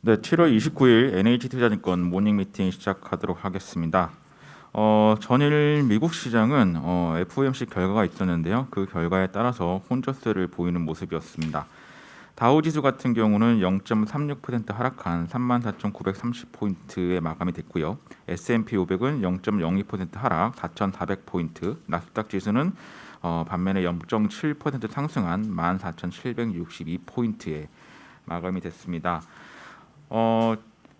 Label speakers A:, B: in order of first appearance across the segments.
A: 네, 7월 29일 NH투자증권 모닝 미팅 시작하도록 하겠습니다. 전일 미국 시장은 FOMC 결과가 있었는데요. 그 결과에 따라서 혼조세를 보이는 모습이었습니다. 다우지수 같은 경우는 0.36% 하락한 34,930포인트에 마감이 됐고요. S&P 500은 0.02% 하락 4,400포인트, 나스닥 지수는 반면에 0.7% 상승한 14,762포인트에 마감이 됐습니다.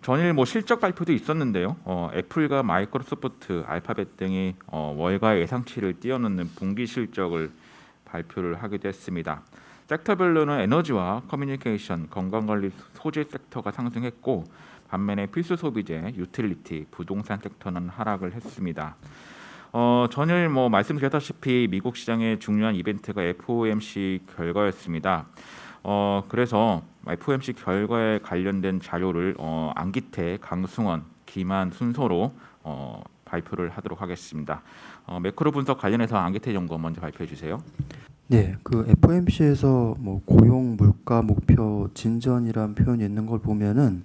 A: 전일 실적 발표도 있었는데요. 애플과 마이크로소프트, 알파벳 등이 월가 예상치를 뛰어넘는 분기 실적을 발표를 하기도 했습니다. 섹터별로는 에너지와 커뮤니케이션, 건강관리 소재 섹터가 상승했고 반면에 필수 소비재, 유틸리티, 부동산 섹터는 하락을 했습니다. 전일 말씀드렸다시피 미국 시장의 중요한 이벤트가 FOMC 결과였습니다. 그래서 FOMC 결과에 관련된 자료를 안기태, 강승원, 김한 순서로 발표를 하도록 하겠습니다. 매크로 분석 관련해서 안기태 연구원 먼저 발표해 주세요.
B: 네, 그 FOMC에서 고용, 물가 목표 진전이란 표현이 있는 걸 보면은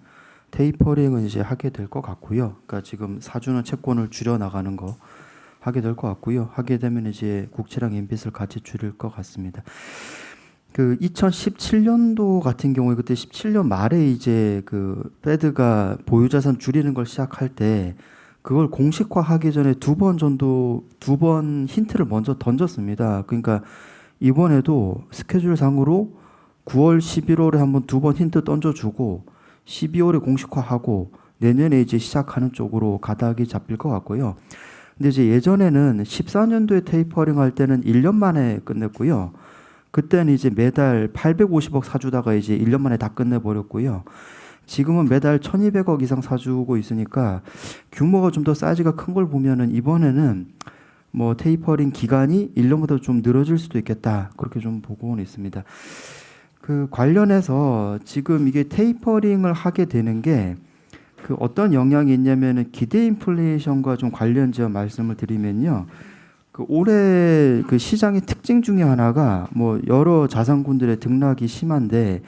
B: 테이퍼링은 이제 하게 될 것 같고요. 그러니까 지금 사주는 채권을 줄여 나가는 거 하게 될 것 같고요. 하게 되면 이제 국채랑 인빗을 같이 줄일 것 같습니다. 그 2017년도 같은 경우에 그때 17년 말에 이제 그 페드가 보유자산 줄이는 걸 시작할 때 그걸 공식화하기 전에 두 번 힌트를 먼저 던졌습니다. 그러니까 이번에도 스케줄상으로 9월, 11월에 한번 두 번 힌트 던져주고 12월에 공식화하고 내년에 이제 시작하는 쪽으로 가닥이 잡힐 것 같고요. 근데 이제 예전에는 14년도에 테이퍼링 할 때는 1년 만에 끝냈고요. 그때는 이제 매달 850억 사주다가 이제 1년 만에 다 끝내버렸고요. 지금은 매달 1200억 이상 사주고 있으니까 규모가 좀 더 사이즈가 큰 걸 보면은 이번에는 테이퍼링 기간이 1년보다 좀 늘어질 수도 있겠다. 그렇게 좀 보고는 있습니다. 그 관련해서 지금 이게 테이퍼링을 하게 되는 게 그 어떤 영향이 있냐면은 기대 인플레이션과 좀 관련지어 말씀을 드리면요. 그 올해 그 시장의 특징 중에 하나가 여러 자산군들의 등락이 심한데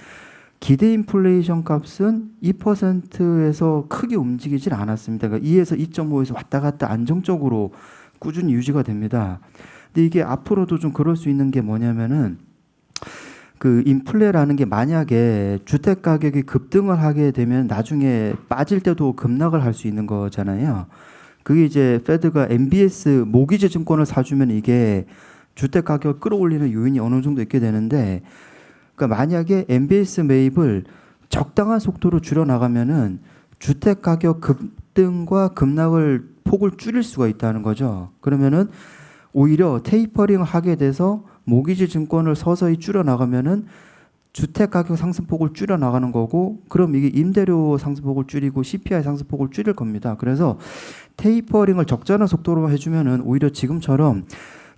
B: 기대 인플레이션 값은 2%에서 크게 움직이질 않았습니다. 그러니까 2에서 2.5에서 왔다 갔다 안정적으로 꾸준히 유지가 됩니다. 근데 이게 앞으로도 좀 그럴 수 있는 게 뭐냐면은 그 인플레라는 게 만약에 주택 가격이 급등을 하게 되면 나중에 빠질 때도 급락을 할 수 있는 거잖아요. 그게 이제 페드가 MBS 모기지 증권을 사주면 이게 주택 가격을 끌어올리는 요인이 어느 정도 있게 되는데, 그러니까 만약에 MBS 매입을 적당한 속도로 줄여 나가면은 주택 가격 급등과 급락을 폭을 줄일 수가 있다는 거죠. 그러면은 오히려 테이퍼링을 하게 돼서 모기지 증권을 서서히 줄여 나가면은 주택 가격 상승폭을 줄여 나가는 거고, 그럼 이게 임대료 상승폭을 줄이고 CPI 상승폭을 줄일 겁니다. 그래서 테이퍼링을 적절한 속도로 해주면은 오히려 지금처럼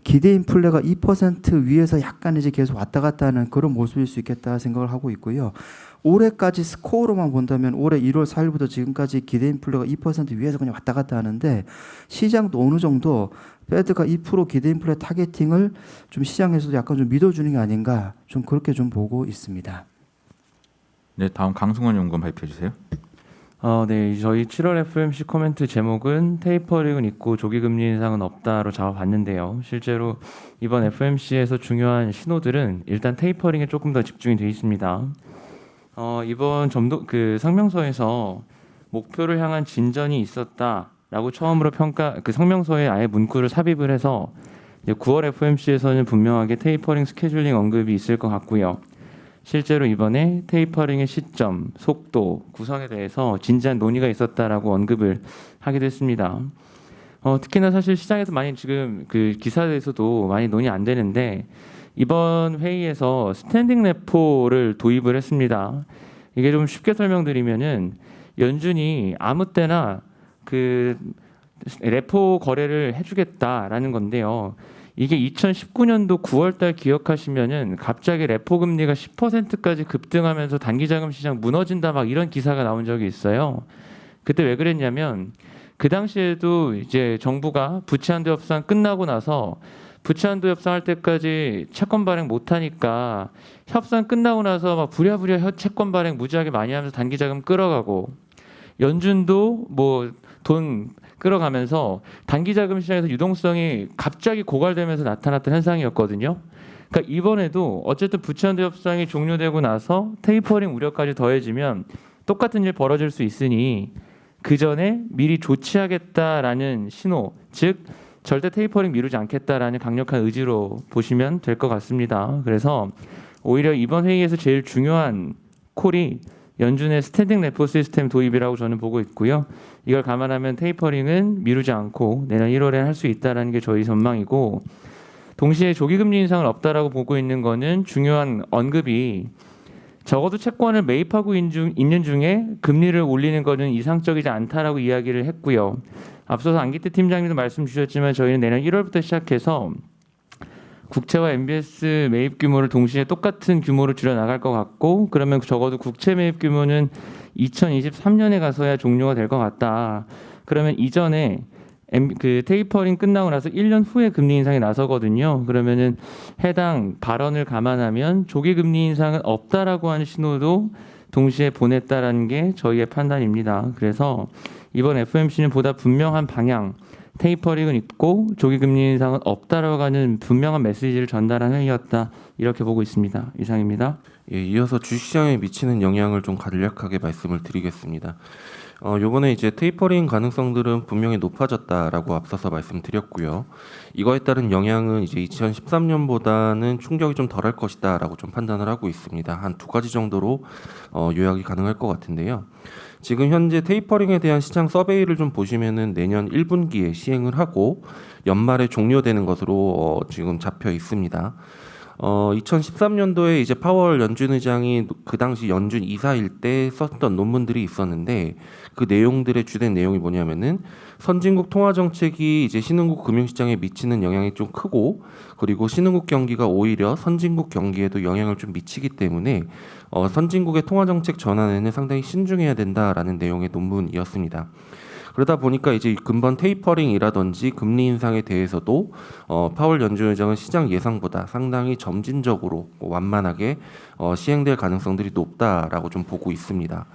B: 기대 인플레가 2% 위에서 약간 이제 계속 왔다 갔다 하는 그런 모습일 수 있겠다 생각을 하고 있고요. 올해까지 스코어로만 본다면 올해 1월 4일부터 지금까지 기대 인플레가 2% 위에서 그냥 왔다 갔다 하는데, 시장도 어느 정도 페드가 2% 기대 인플레 타겟팅을 좀 시장에서도 약간 좀 믿어주는 게 아닌가, 좀 그렇게 좀 보고 있습니다.
A: 네, 다음 강승원 연구원 발표해 주세요.
C: 네, 저희 7월 FOMC 코멘트 제목은 테이퍼링은 있고 조기금리 인상은 없다로 잡아봤는데요. 실제로 이번 FOMC에서 중요한 신호들은 일단 테이퍼링에 조금 더 집중이 되어 있습니다. 이번 성명서에서 목표를 향한 진전이 있었다라고 처음으로 그 성명서에 아예 문구를 삽입을 해서 9월 FOMC에서는 분명하게 테이퍼링 스케줄링 언급이 있을 것 같고요. 실제로 이번에 테이퍼링의 시점, 속도, 구성에 대해서 진지한 논의가 있었다라고 언급을 하게 됐습니다. 특히나 사실 시장에서 많이 지금 그 기사에서도 많이 논의 안 되는데, 이번 회의에서 스탠딩 레포를 도입을 했습니다. 이게 좀 쉽게 설명드리면은 연준이 아무 때나 그 레포 거래를 해주겠다라는 건데요. 이게 2019년도 9월달 기억하시면은 갑자기 레포 금리가 10%까지 급등하면서 단기자금 시장 무너진다 막 이런 기사가 나온 적이 있어요. 그때 왜 그랬냐면 그 당시에도 이제 정부가 부채 한도 협상 끝나고 나서 부채한도 협상할 때까지 채권 발행 못 하니까 협상 끝나고 나서 막 부랴부랴 채권 발행 무지하게 많이 하면서 단기 자금 끌어가고 연준도 뭐 돈 끌어가면서 단기 자금 시장에서 유동성이 갑자기 고갈되면서 나타났던 현상이었거든요. 그러니까 이번에도 어쨌든 부채한도 협상이 종료되고 나서 테이퍼링 우려까지 더해지면 똑같은 일 벌어질 수 있으니 그 전에 미리 조치하겠다라는 신호, 즉 절대 테이퍼링 미루지 않겠다라는 강력한 의지로 보시면 될 것 같습니다. 그래서 오히려 이번 회의에서 제일 중요한 콜이 연준의 스탠딩 레포 시스템 도입이라고 저는 보고 있고요. 이걸 감안하면 테이퍼링은 미루지 않고 내년 1월에 할 수 있다라는 게 저희 전망이고, 동시에 조기금리 인상은 없다라고 보고 있는 거는 중요한 언급이 적어도 채권을 매입하고 있는 중에 금리를 올리는 것은 이상적이지 않다라고 이야기를 했고요. 앞서서 안기태 팀장님도 말씀 주셨지만 저희는 내년 1월부터 시작해서 국채와 MBS 매입 규모를 동시에 똑같은 규모로 줄여 나갈 것 같고, 그러면 적어도 국채 매입 규모는 2023년에 가서야 종료가 될 것 같다. 그러면 이전에 그 테이퍼링 끝나고 나서 1년 후에 금리 인상이 나서거든요. 그러면은 해당 발언을 감안하면 조기 금리 인상은 없다라고 하는 신호도 동시에 보냈다라는 게 저희의 판단입니다. 그래서 이번 FOMC는 보다 분명한 방향, 테이퍼링은 있고 조기 금리 인상은 없다라고 하는 분명한 메시지를 전달한 회의였다, 이렇게 보고 있습니다. 이상입니다.
D: 예, 이어서 주식시장에 미치는 영향을 좀 간략하게 말씀을 드리겠습니다. 요번에 이제 테이퍼링 가능성들은 분명히 높아졌다라고 앞서서 말씀드렸고요. 이거에 따른 영향은 이제 2013년보다는 충격이 좀 덜할 것이다라고 좀 판단을 하고 있습니다. 한 두 가지 정도로 요약이 가능할 것 같은데요. 지금 현재 테이퍼링에 대한 시장 서베이를 좀 보시면은 내년 1분기에 시행을 하고 연말에 종료되는 것으로 지금 잡혀 있습니다. 2013년도에 이제 파월 연준 의장이 그 당시 연준 이사일 때 썼던 논문들이 있었는데, 그 내용들의 주된 내용이 뭐냐면은 선진국 통화 정책이 이제 신흥국 금융시장에 미치는 영향이 좀 크고, 그리고 신흥국 경기가 오히려 선진국 경기에도 영향을 좀 미치기 때문에 선진국의 통화 정책 전환에는 상당히 신중해야 된다라는 내용의 논문이었습니다. 그러다 보니까 이제 근본 테이퍼링이라든지 금리 인상에 대해서도 파월 연준 의장은 시장 예상보다 상당히 점진적으로 완만하게 시행될 가능성들이 높다라고 좀 보고 있습니다.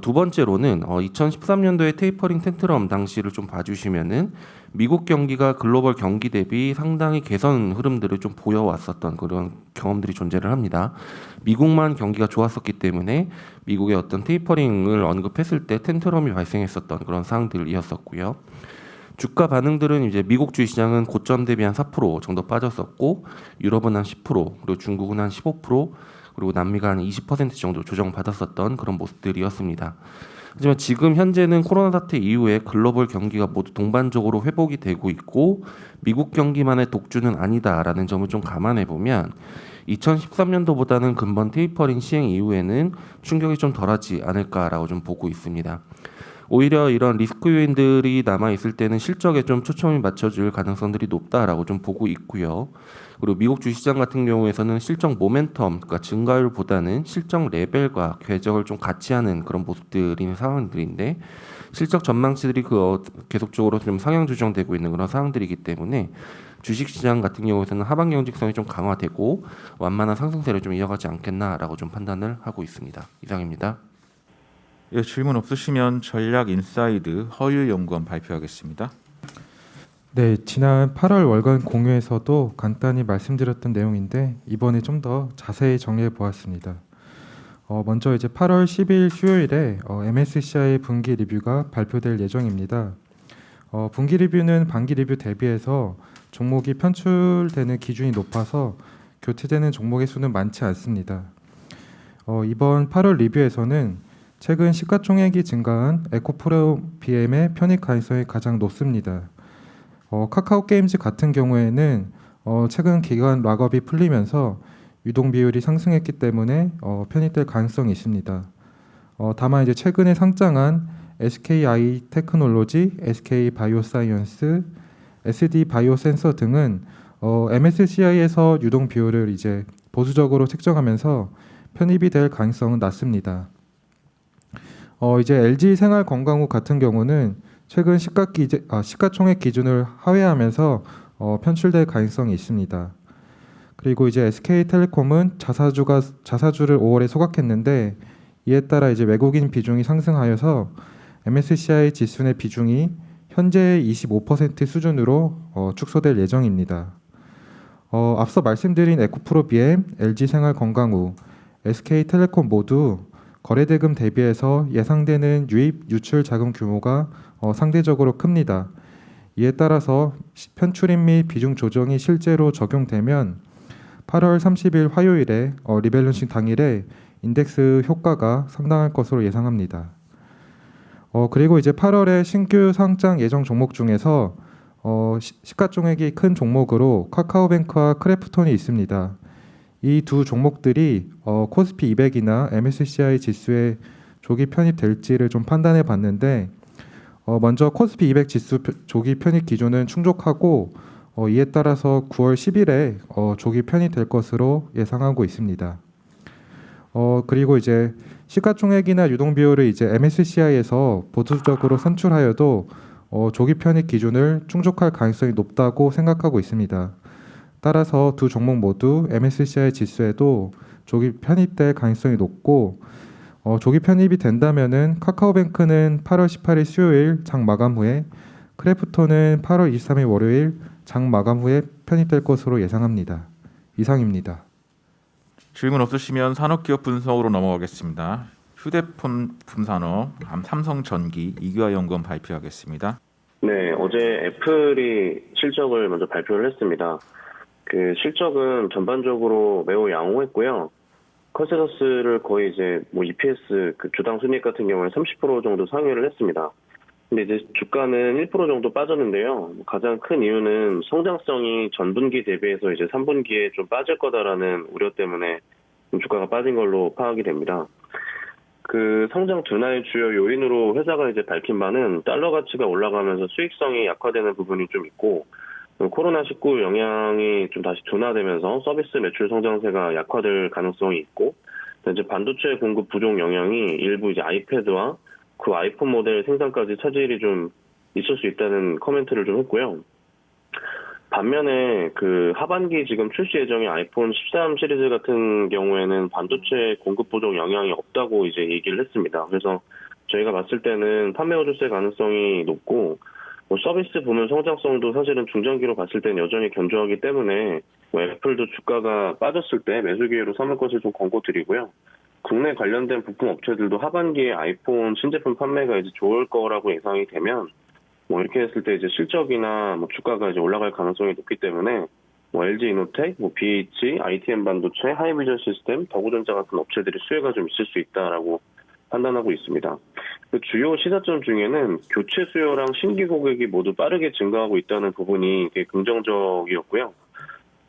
D: 두 번째로는 2013년도에 테이퍼링 텐트럼 당시를 좀 봐주시면은 미국 경기가 글로벌 경기 대비 상당히 개선 흐름들을 좀 보여왔었던 그런 경험들이 존재를 합니다. 미국만 경기가 좋았었기 때문에 미국의 어떤 테이퍼링을 언급했을 때 텐트럼이 발생했었던 그런 사항들이었었고요. 주가 반응들은 이제 미국 주시장은 고점 대비 한 4% 정도 빠졌었고, 유럽은 한 10%, 그리고 중국은 한 15%, 그리고 남미가 한 20% 정도 조정받았었던 그런 모습들이었습니다. 하지만 지금 현재는 코로나 사태 이후에 글로벌 경기가 모두 동반적으로 회복이 되고 있고, 미국 경기만의 독주는 아니다라는 점을 좀 감안해 보면 2013년도보다는 근본 테이퍼링 시행 이후에는 충격이 좀 덜하지 않을까라고 좀 보고 있습니다. 오히려 이런 리스크 요인들이 남아 있을 때는 실적에 좀 초점이 맞춰질 가능성들이 높다라고 좀 보고 있고요. 그리고 미국 주시장 같은 경우에서는 실적 모멘텀, 그러니까 증가율보다는 실적 레벨과 궤적을 좀 같이 하는 그런 모습들인 상황들인데, 실적 전망치들이 계속적으로 좀 상향 조정되고 있는 그런 상황들이기 때문에 주식시장 같은 경우에서는 하반 경직성이 좀 강화되고 완만한 상승세를 좀 이어가지 않겠나라고 좀 판단을 하고 있습니다. 이상입니다.
A: 예, 질문 없으시면 전략 인사이드 허율 연구원 발표하겠습니다.
E: 네, 지난 8월 월간 공유에서도 간단히 말씀드렸던 내용인데 이번에 좀 더 자세히 정리해 보았습니다. 먼저 이제 8월 12일 수요일에 MSCI 분기 리뷰가 발표될 예정입니다. 분기 리뷰는 반기 리뷰 대비해서 종목이 편출되는 기준이 높아서 교체되는 종목의 수는 많지 않습니다. 이번 8월 리뷰에서는 최근 시가총액이 증가한 에코프로 BM의 편입 가능성이 가장 높습니다. 카카오 게임즈 같은 경우에는 최근 기간 락업이 풀리면서 유동 비율이 상승했기 때문에 편입될 가능성이 있습니다. 다만 이제 최근에 상장한 SKI 테크놀로지, SK 바이오사이언스, SD 바이오센서 등은 MSCI에서 유동 비율을 이제 보수적으로 책정하면서 편입이 될 가능성은 낮습니다. 이제 LG 생활건강국 같은 경우는 최근 시가총액 기준을 하회하면서 편출될 가능성이 있습니다. 그리고 이제 SK텔레콤은 자사주를 5월에 소각했는데 이에 따라 이제 외국인 비중이 상승하여서 MSCI 지수 내 비중이 현재의 25% 수준으로 축소될 예정입니다. 앞서 말씀드린 에코프로 BM, LG생활건강우, SK텔레콤 모두 거래대금 대비해서 예상되는 유입, 유출 자금 규모가 상대적으로 큽니다. 이에 따라서 편출입 및 비중 조정이 실제로 적용되면 8월 30일 화요일에 리밸런싱 당일에 인덱스 효과가 상당할 것으로 예상합니다. 그리고 이제 8월에 신규 상장 예정 종목 중에서 시가총액이 큰 종목으로 카카오뱅크와 크래프톤이 있습니다. 이 두 종목들이 코스피 200이나 MSCI 지수에 조기 편입될지를 좀 판단해 봤는데 먼저 코스피 200 지수 조기 편입 기준은 충족하고 이에 따라서 9월 10일에 조기 편입될 것으로 예상하고 있습니다. 그리고 이제 시가총액이나 유동 비율을 이제 MSCI에서 보수적으로 산출하여도 조기 편입 기준을 충족할 가능성이 높다고 생각하고 있습니다. 따라서 두 종목 모두 MSCI 지수에도 조기 편입될 가능성이 높고 조기 편입이 된다면은 카카오뱅크는 8월 18일 수요일 장 마감 후에 크래프톤은 8월 23일 월요일 장 마감 후에 편입될 것으로 예상합니다. 이상입니다.
A: 질문 없으시면 산업기업 분석으로 넘어가겠습니다. 휴대폰 품산업 삼성전기 이규하 연구원 발표하겠습니다.
F: 네, 어제 애플이 실적을 먼저 발표를 했습니다. 그 실적은 전반적으로 매우 양호했고요. 컨센서스를 거의 이제 EPS 그 주당 순이익 같은 경우에 30% 정도 상회를 했습니다. 근데 이제 주가는 1% 정도 빠졌는데요. 가장 큰 이유는 성장성이 전분기 대비해서 이제 3분기에 좀 빠질 거다라는 우려 때문에 주가가 빠진 걸로 파악이 됩니다. 그 성장 둔화의 주요 요인으로 회사가 이제 밝힌 바는 달러 가치가 올라가면서 수익성이 약화되는 부분이 좀 있고, 코로나19 영향이 좀 다시 둔화되면서 서비스 매출 성장세가 약화될 가능성이 있고, 이제 반도체 공급 부족 영향이 일부 이제 아이패드와 그 아이폰 모델 생산까지 차질이 좀 있을 수 있다는 코멘트를 좀 했고요. 반면에 그 하반기 지금 출시 예정의 아이폰 13 시리즈 같은 경우에는 반도체 공급 부족 영향이 없다고 이제 얘기를 했습니다. 그래서 저희가 봤을 때는 판매 호조세 가능성이 높고, 서비스 부문 성장성도 사실은 중장기로 봤을 때는 여전히 견조하기 때문에 애플도 주가가 빠졌을 때 매수 기회로 삼을 것을 좀 권고드리고요. 국내 관련된 부품 업체들도 하반기에 아이폰 신제품 판매가 이제 좋을 거라고 예상이 되면 이렇게 했을 때 이제 실적이나 주가가 이제 올라갈 가능성이 높기 때문에 LG 이노텍, BH, ITM 반도체, 하이비전 시스템, 더구전자 같은 업체들이 수혜가 좀 있을 수 있다라고 판단하고 있습니다. 그 주요 시사점 중에는 교체 수요랑 신규 고객이 모두 빠르게 증가하고 있다는 부분이 되게 긍정적이었고요.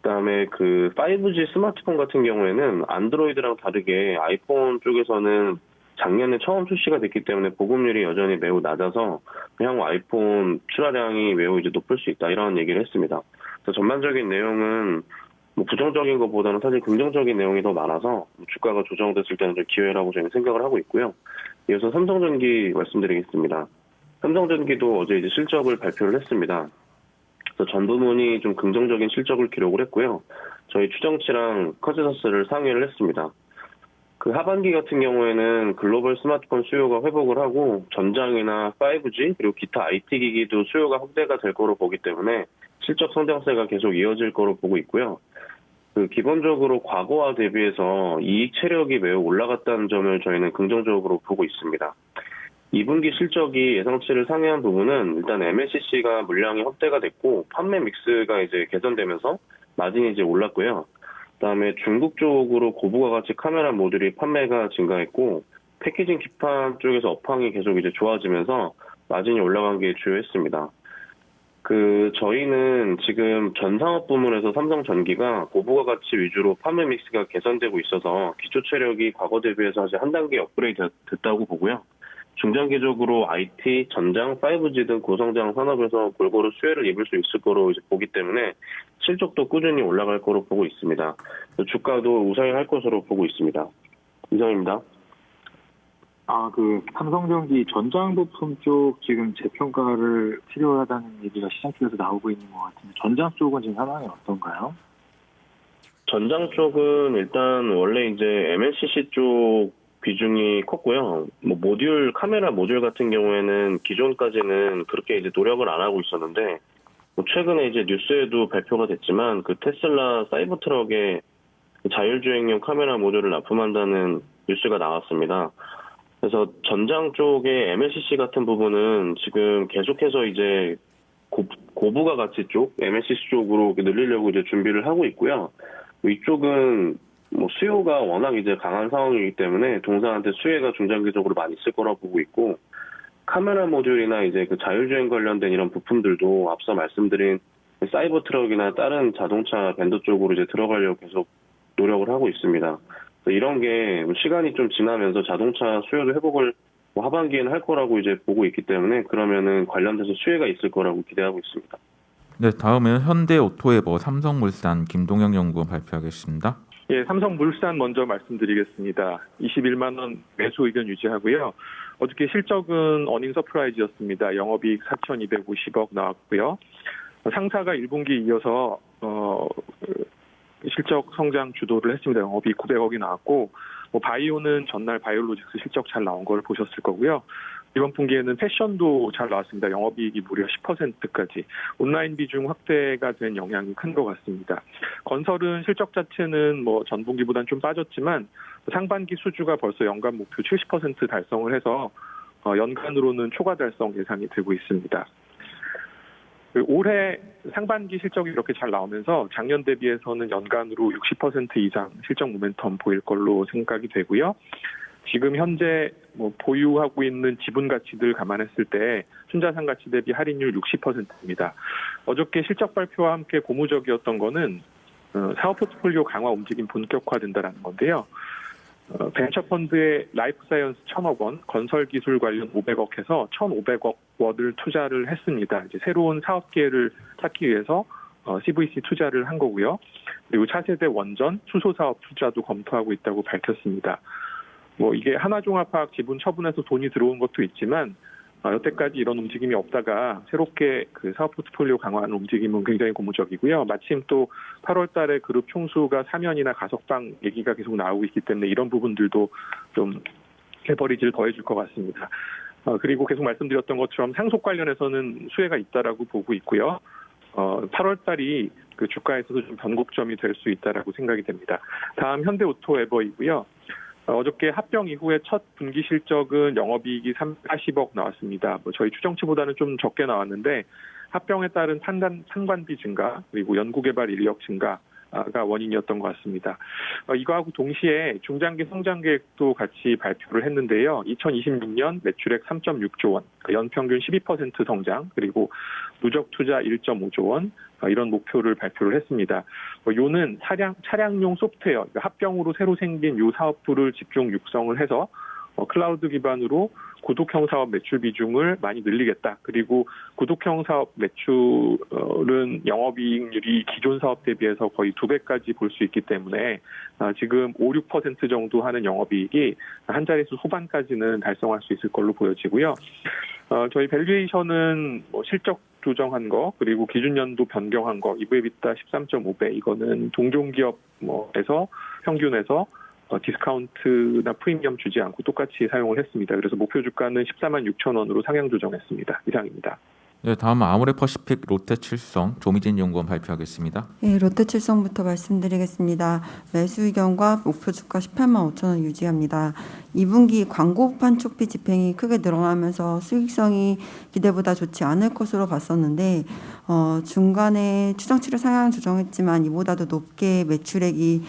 F: 그다음에 그 5G 스마트폰 같은 경우에는 안드로이드랑 다르게 아이폰 쪽에서는 작년에 처음 출시가 됐기 때문에 보급률이 여전히 매우 낮아서 향후 아이폰 출하량이 매우 이제 높을 수 있다, 이런 얘기를 했습니다. 그래서 전반적인 내용은 부정적인 것보다는 사실 긍정적인 내용이 더 많아서 주가가 조정됐을 때는 좀 기회라고 저희는 생각을 하고 있고요. 이어서 삼성전기 말씀드리겠습니다. 삼성전기도 어제 이제 실적을 발표를 했습니다. 그래서 전 부문이 좀 긍정적인 실적을 기록을 했고요. 저희 추정치랑 컨센서스를 상회를 했습니다. 그 하반기 같은 경우에는 글로벌 스마트폰 수요가 회복을 하고 전장이나 5G 그리고 기타 IT 기기도 수요가 확대가 될 거로 보기 때문에 실적 성장세가 계속 이어질 거로 보고 있고요. 그 기본적으로 과거와 대비해서 이익 체력이 매우 올라갔다는 점을 저희는 긍정적으로 보고 있습니다. 2분기 실적이 예상치를 상회한 부분은 일단 MLCC가 물량이 확대가 됐고 판매 믹스가 이제 개선되면서 마진이 이제 올랐고요. 그다음에 중국 쪽으로 고부가 가치 카메라 모듈이 판매가 증가했고 패키징 기판 쪽에서 업황이 계속 이제 좋아지면서 마진이 올라간 게 주요했습니다. 저희는 지금 전상업 부문에서 삼성전기가 고부가 가치 위주로 판매 믹스가 개선되고 있어서 기초 체력이 과거 대비해서 아직 한 단계 업그레이드 됐다고 보고요. 중장기적으로 IT, 전장, 5G 등 고성장 산업에서 골고루 수혜를 입을 수 있을 거로 이제 보기 때문에 실적도 꾸준히 올라갈 거로 보고 있습니다. 주가도 우상향할 것으로 보고 있습니다. 이상입니다.
G: 삼성전기 전장 부품 쪽 지금 재평가를 필요하다는 얘기가 시장 쪽에서 나오고 있는 것 같은데 전장 쪽은 지금 상황이 어떤가요?
F: 전장 쪽은 일단 원래 이제 MLCC 쪽 비중이 컸고요. 카메라 모듈 같은 경우에는 기존까지는 그렇게 이제 노력을 안 하고 있었는데, 최근에 이제 뉴스에도 발표가 됐지만, 그 테슬라 사이버 트럭에 자율주행용 카메라 모듈을 납품한다는 뉴스가 나왔습니다. 그래서 전장 쪽에 MLCC 같은 부분은 지금 계속해서 이제 고부가 가치 쪽, MLCC 쪽으로 늘리려고 이제 준비를 하고 있고요. 이쪽은 수요가 워낙 이제 강한 상황이기 때문에 동사한테 수혜가 중장기적으로 많이 있을 거라고 보고 있고, 카메라 모듈이나 이제 그 자율주행 관련된 이런 부품들도 앞서 말씀드린 사이버 트럭이나 다른 자동차 벤더 쪽으로 이제 들어가려고 계속 노력을 하고 있습니다. 이런 게 시간이 좀 지나면서 자동차 수요도 회복을 하반기에는 할 거라고 이제 보고 있기 때문에, 그러면은 관련돼서 수혜가 있을 거라고 기대하고 있습니다.
A: 네, 다음은 현대오토에버 삼성물산 김동영 연구원 발표하겠습니다.
H: 예, 삼성물산 먼저 말씀드리겠습니다. 21만 원 매수 의견 유지하고요. 어저께 실적은 어닝 서프라이즈였습니다. 영업이익 4,250억 나왔고요. 상사가 1분기 이어서 실적 성장 주도를 했습니다. 영업이익 900억이 나왔고, 바이오는 전날 바이오로직스 실적 잘 나온 걸 보셨을 거고요. 이번 분기에는 패션도 잘 나왔습니다. 영업이익이 무려 10%까지. 온라인 비중 확대가 된 영향이 큰 것 같습니다. 건설은 실적 자체는 전 분기보다는 좀 빠졌지만 상반기 수주가 벌써 연간 목표 70% 달성을 해서 연간으로는 초과 달성 예상이 되고 있습니다. 올해 상반기 실적이 이렇게 잘 나오면서 작년 대비해서는 연간으로 60% 이상 실적 모멘텀 보일 걸로 생각이 되고요. 지금 현재 보유하고 있는 지분 가치들 감안했을 때 순자산 가치 대비 할인율 60%입니다. 어저께 실적 발표와 함께 고무적이었던 거는 사업 포트폴리오 강화 움직임 본격화된다라는 건데요. 벤처펀드의 라이프사이언스 1,000억 원, 건설기술 관련 500억 해서 1,500억 원을 투자를 했습니다. 이제 새로운 사업 기회를 찾기 위해서 CVC 투자를 한 거고요. 그리고 차세대 원전, 수소 사업 투자도 검토하고 있다고 밝혔습니다. 이게 하나종합화학 지분 처분해서 돈이 들어온 것도 있지만 여태까지 이런 움직임이 없다가 새롭게 그 사업 포트폴리오 강화하는 움직임은 굉장히 고무적이고요. 마침 또 8월 달에 그룹 총수가 사면이나 가석방 얘기가 계속 나오고 있기 때문에 이런 부분들도 좀 레버리지를 더해줄 것 같습니다. 그리고 계속 말씀드렸던 것처럼 상속 관련해서는 수혜가 있다라고 보고 있고요. 8월 달이 그 주가에서도 좀 변곡점이 될 수 있다라고 생각이 됩니다. 다음 현대오토에버이고요. 어저께 합병 이후에 첫 분기 실적은 영업이익이 340억 나왔습니다. 저희 추정치보다는 좀 적게 나왔는데 합병에 따른 상관비 증가 그리고 연구개발 인력 증가가 원인이었던 것 같습니다. 이거하고 동시에 중장기 성장 계획도 같이 발표를 했는데요. 2026년 매출액 3.6조 원, 연평균 12% 성장, 그리고 누적 투자 1.5조 원, 이런 목표를 발표를 했습니다. 요는 차량용 소프트웨어, 합병으로 새로 생긴 요 사업부를 집중 육성을 해서 클라우드 기반으로 구독형 사업 매출 비중을 많이 늘리겠다. 그리고 구독형 사업 매출은 영업이익률이 기존 사업 대비해서 거의 2배까지 볼 수 있기 때문에 지금 5, 6% 정도 하는 영업이익이 한 자릿수 후반까지는 달성할 수 있을 걸로 보여지고요. 저희 밸류에이션은 실적 조정한 거 그리고 기준연도 변경한 거 EV/EBITDA 13.5배 이거는 동종기업에서 평균에서 디스카운트나 프리미엄 주지 않고 똑같이 사용을 했습니다. 그래서 목표 주가는 14만 6천 원으로 상향 조정했습니다. 이상입니다.
A: 네, 다음은 아모레퍼시픽 롯데칠성 조미진 연구원 발표하겠습니다.
I: 네, 롯데칠성부터 말씀드리겠습니다. 매수 의견과 목표 주가 18만 5천 원 유지합니다. 2분기 광고판 촉비 집행이 크게 늘어나면서 수익성이 기대보다 좋지 않을 것으로 봤었는데 중간에 추정치를 상향 조정했지만 이보다도 높게 매출액이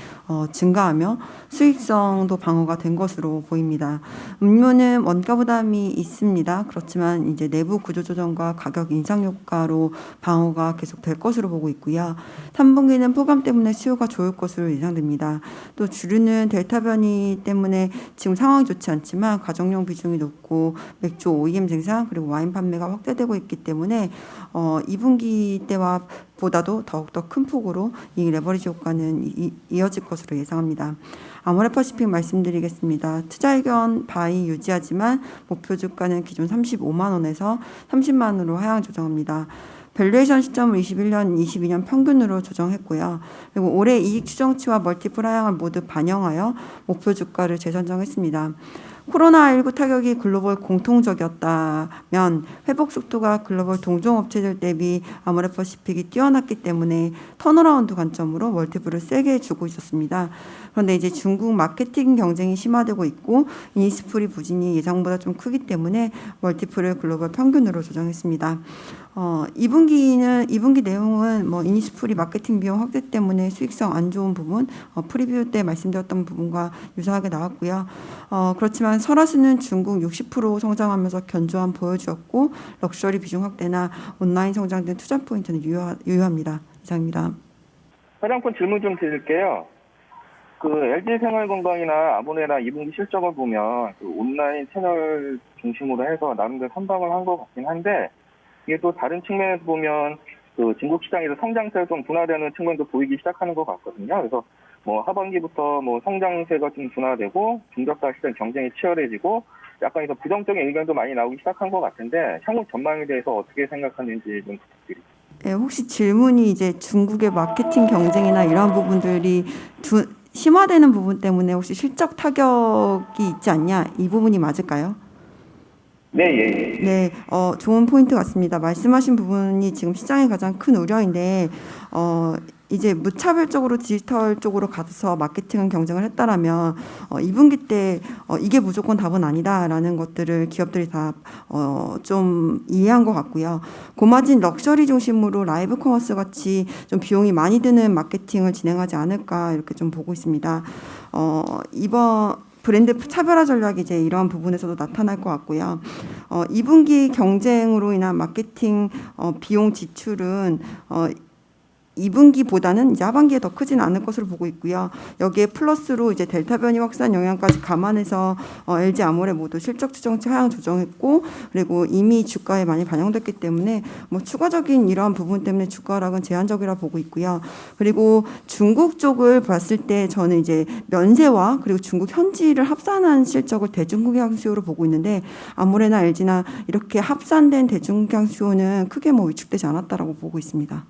I: 증가하며 수익성도 방어가 된 것으로 보입니다. 음료는 원가 부담이 있습니다. 그렇지만 이제 내부 구조 조정과 가격 인상 효과로 방어가 계속 될 것으로 보고 있고요. 3분기는 포감 때문에 수요가 좋을 것으로 예상됩니다. 또 주류는 델타 변이 때문에 지금 상황이 좋지 않지만 가정용 비중이 높고 맥주 OEM 생산 그리고 와인 판매가 확대되고 있기 때문에 2분기 때와 보다도 더욱더 큰 폭으로 이 레버리지 효과는 이어질 것으로 예상합니다. 아모레퍼시픽 말씀드리겠습니다. 투자 의견 바이 유지하지만 목표 주가는 기존 35만 원에서 30만 원으로 하향 조정합니다. 밸류에이션 시점을 21년, 22년 평균으로 조정했고요. 그리고 올해 이익 추정치와 멀티플 하향을 모두 반영하여 목표 주가를 재선정했습니다. 코로나19 타격이 글로벌 공통적이었다면 회복 속도가 글로벌 동종업체들 대비 아모레퍼시픽이 뛰어났기 때문에 턴어라운드 관점으로 멀티플을 세게 주고 있었습니다. 그런데 이제 중국 마케팅 경쟁이 심화되고 있고 이니스프리 부진이 예상보다 좀 크기 때문에 멀티플을 글로벌 평균으로 조정했습니다. 2분기 내용은 뭐 이니스프리 마케팅 비용 확대 때문에 수익성 안 좋은 부분, 프리뷰 때 말씀드렸던 부분과 유사하게 나왔고요. 그렇지만 설화수는 중국 60% 성장하면서 견조함 보여주었고 럭셔리 비중 확대나 온라인 성장 등 투자 포인트는 유효합니다. 이상입니다.
J: 회장님 질문 좀 드릴게요. 그 LG생활건강이나 아모레나 2분기 실적을 보면 그 온라인 채널 중심으로 해서 나름대로 선방을 한 것 같긴 한데 이게 또 다른 측면에서 보면 그 중국 시장에서 성장세가 좀 둔화되는 측면도 보이기 시작하는 것 같거든요. 그래서 뭐 하반기부터 뭐 성장세가 좀 둔화되고 중저가 시장 경쟁이 치열해지고 약간 더 부정적인 의견도 많이 나오기 시작한 것 같은데 향후 전망에 대해서 어떻게 생각하는지 좀 부탁드립니다.
I: 네, 혹시 질문이 이제 중국의 마케팅 경쟁이나 이런 부분들이 심화되는 부분 때문에 혹시 실적 타격이 있지 않냐 이 부분이 맞을까요?
J: 네, 예.
I: 네, 좋은 포인트 같습니다. 말씀하신 부분이 지금 시장의 가장 큰 우려인데, 이제 무차별적으로 디지털 쪽으로 가서 마케팅 경쟁을 했다라면 2분기 때 이게 무조건 답은 아니다라는 것들을 기업들이 다 좀 이해한 것 같고요. 고마진 럭셔리 중심으로 라이브 커머스 같이 좀 비용이 많이 드는 마케팅을 진행하지 않을까 이렇게 좀 보고 있습니다. 이번 브랜드 차별화 전략이 이제 이러한 부분에서도 나타날 것 같고요. 2분기 경쟁으로 인한 마케팅 비용 지출은 2분기보다는 이제 하반기에 더 크진 않을 것으로 보고 있고요. 여기에 플러스로 이제 델타 변이 확산 영향까지 감안해서 LG 아모레 모두 실적 추정치 하향 조정했고 그리고 이미 주가에 많이 반영됐기 때문에 뭐 추가적인 이러한 부분 때문에 주가 하락은 제한적이라 보고 있고요. 그리고 중국 쪽을 봤을 때 저는 이제 면세와 그리고 중국 현지를 합산한 실적을 대중국양 수요로 보고 있는데 아모레나 LG나 이렇게 합산된 대중국양 수요는 크게 뭐 위축되지 않았다라고 보고 있습니다.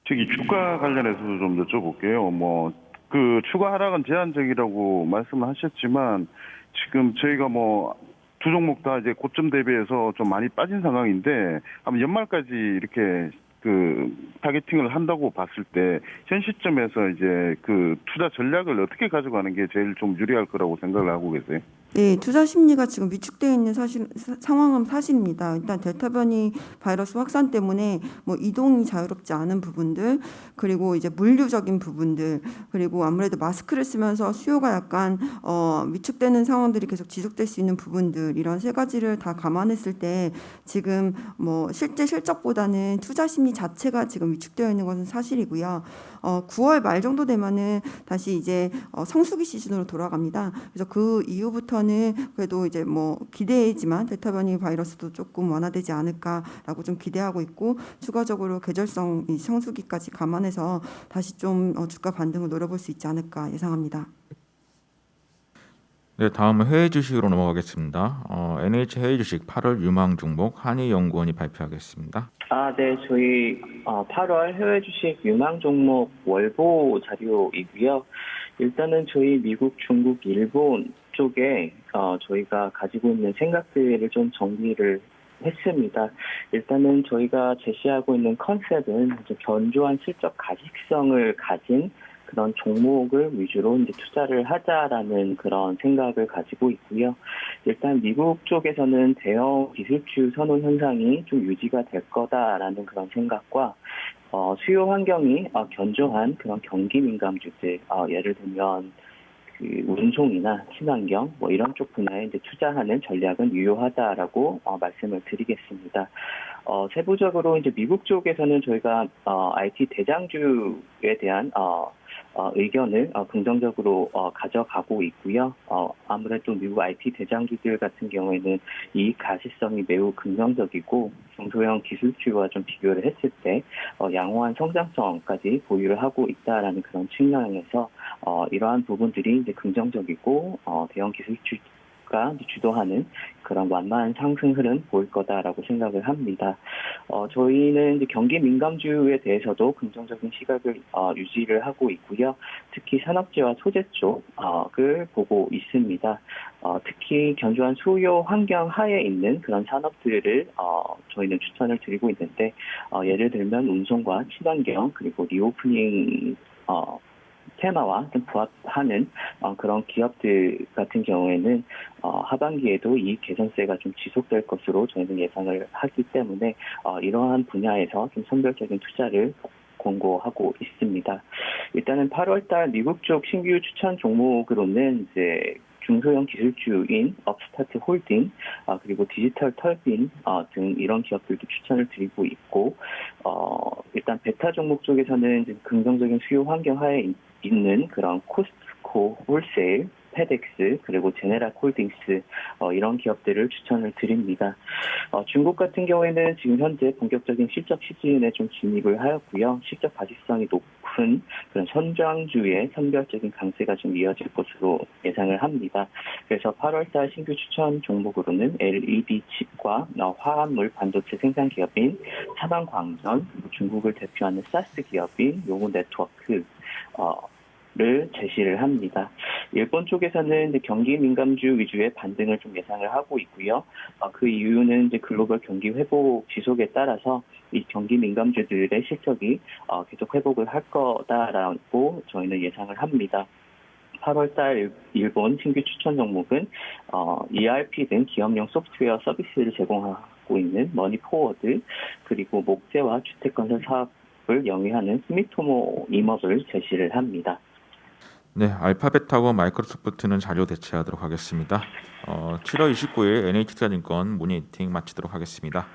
K: 저기 주가 관련해서도 좀 여쭤볼게요. 뭐 그 추가 하락은 제한적이라고 말씀을 하셨지만 지금 저희가 뭐 두 종목 다 이제 고점 대비해서 좀 많이 빠진 상황인데 아마 연말까지 이렇게 그 타겟팅을 한다고 봤을 때 현 시점에서 이제 그 투자 전략을 어떻게 가져가는 게 제일 좀 유리할 거라고 생각을 하고 계세요?
I: 네, 투자 심리가 지금 위축되어 있는 상황은 사실입니다. 일단 델타 변이 바이러스 확산 때문에 뭐 이동이 자유롭지 않은 부분들, 그리고 이제 물류적인 부분들, 그리고 아무래도 마스크를 쓰면서 수요가 약간 위축되는 상황들이 계속 지속될 수 있는 부분들, 이런 세 가지를 다 감안했을 때 지금 뭐 실제 실적보다는 투자 심리 자체가 지금 위축되어 있는 것은 사실이고요. 9월 말 정도 되면은 다시 이제 성수기 시즌으로 돌아갑니다. 그래서 그 이후부터는 그래도 이제 뭐 기대지만 델타 변이 바이러스도 조금 완화되지 않을까라고 좀 기대하고 있고 추가적으로 계절성 이 성수기까지 감안해서 다시 좀 주가 반등을 노려볼 수 있지 않을까 예상합니다.
A: 네, 다음은 해외 주식으로 넘어가겠습니다. NH 해외 주식 8월 유망 종목 한희연구원이 발표하겠습니다.
L: 네, 저희 8월 해외 주식 유망 종목 월보 자료이고요. 일단은 저희 미국, 중국, 일본 쪽에 저희가 가지고 있는 생각들을 좀 정리를 했습니다. 일단은 저희가 제시하고 있는 컨셉은 이제 견조한 실적 가식성을 가진 그런 종목을 위주로 이제 투자를 하자라는 그런 생각을 가지고 있고요. 일단 미국 쪽에서는 대형 기술주 선호 현상이 좀 유지가 될 거다라는 그런 생각과 수요 환경이 견조한 그런 경기 민감주들, 예를 들면 그 운송이나 친환경 뭐 이런 쪽 분야에 이제 투자하는 전략은 유효하다라고 말씀을 드리겠습니다. 세부적으로 이제 미국 쪽에서는 저희가 IT 대장주에 대한 의견을 긍정적으로 가져가고 있고요. 아무래도 미국 IT 대장주들 같은 경우에는 이익 가시성이 매우 긍정적이고 중소형 기술주와 좀 비교를 했을 때 양호한 성장성까지 보유를 하고 있다라는 그런 측면에서 이러한 부분들이 이제 긍정적이고 대형 기술주가 이제 주도하는 그런 완만한 상승 흐름 보일 거다라고 생각을 합니다. 저희는 이제 경기 민감주에 대해서도 긍정적인 시각을 유지를 하고 있고요. 특히 산업재와 소재 쪽을 보고 있습니다. 특히 견조한 수요 환경 하에 있는 그런 산업들을 저희는 추천을 드리고 있는데 예를 들면 운송과 친환경 그리고 리오프닝 테마와 좀 부합하는 그런 기업들 같은 경우에는 하반기에도 이 개선세가 좀 지속될 것으로 저희는 예상을 하기 때문에 이러한 분야에서 좀 선별적인 투자를 권고하고 있습니다. 일단은 8월달 미국 쪽 신규 추천 종목으로는 이제 중소형 기술주인 업스타트 홀딩 그리고 디지털 터빈 등 이런 기업들도 추천을 드리고 있고 일단 베타 종목 쪽에서는 이제 긍정적인 수요 환경 하에 있는 그런 코스트코 홀세일 페덱스 그리고 제네랄 홀딩스 이런 기업들을 추천을 드립니다. 중국 같은 경우에는 지금 현재 본격적인 실적 시즌에 좀 진입을 하였고요. 실적 가시성이 높은 그런 선장주의 선별적인 강세가 좀 이어질 것으로 예상을 합니다. 그래서 8월달 신규 추천 종목으로는 LED 칩과 화합물 반도체 생산 기업인 사방광전, 중국을 대표하는 사스 기업인 요모 네트워크 를 제시를 합니다. 일본 쪽에서는 이제 경기 민감주 위주의 반등을 좀 예상을 하고 있고요. 그 이유는 이제 글로벌 경기 회복 지속에 따라서 이 경기 민감주들의 실적이 계속 회복을 할 거다라고 저희는 예상을 합니다. 8월달 일본 신규 추천 종목은 ERP 등 기업용 소프트웨어 서비스를 제공하고 있는 머니포워드 그리고 목재와 주택건설 사업을 영위하는 스미토모 임업을 제시를 합니다.
A: 네, 알파벳하고 마이크로소프트는 자료 대체하도록 하겠습니다. 7월 29일 NH투자증권 모니팅 마치도록 하겠습니다.